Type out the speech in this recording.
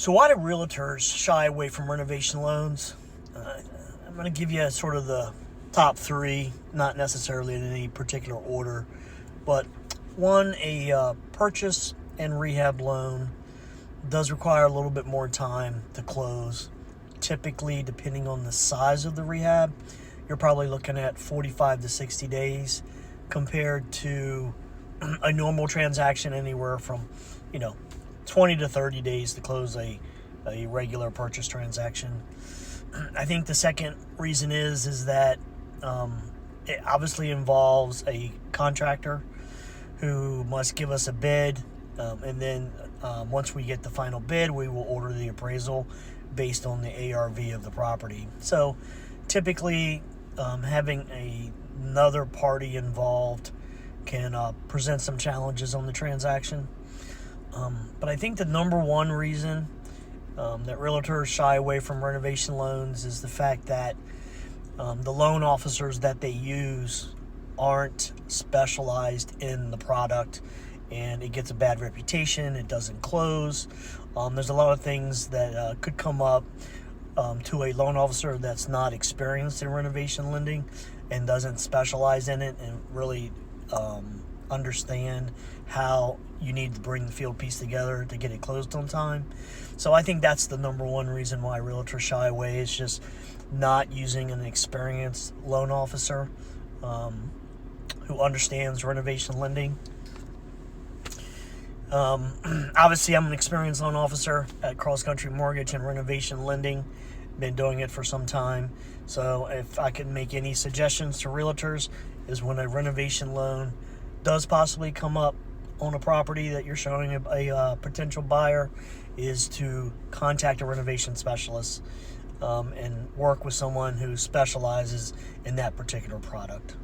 So why do realtors shy away from renovation loans? I'm going to give you sort of the top three, not necessarily in any particular order, but one, a purchase and rehab loan does require a little bit more time to close. Typically, depending on the size of the rehab, you're probably looking at 45 to 60 days compared to a normal transaction anywhere from, 20 to 30 days to close a regular purchase transaction. I think the second reason is that it obviously involves a contractor who must give us a bid, and then once we get the final bid, we will order the appraisal based on the ARV of the property. So typically, having another party involved can present some challenges on the transaction. But I think the number one reason that realtors shy away from renovation loans is the fact that the loan officers that they use aren't specialized in the product, and it gets a bad reputation. It doesn't close. There's a lot of things that could come up to a loan officer that's not experienced in renovation lending and doesn't specialize in it and really understand how you need to bring the field piece together to get it closed on time. So I think that's the number one reason why realtors shy away, is just not using an experienced loan officer who understands renovation lending. Obviously, I'm an experienced loan officer at Cross Country Mortgage and Renovation Lending. Been doing it for some time. So if I could make any suggestions to realtors, is when a renovation loan does possibly come up on a property that you're showing a potential buyer, is to contact a renovation specialist and work with someone who specializes in that particular product.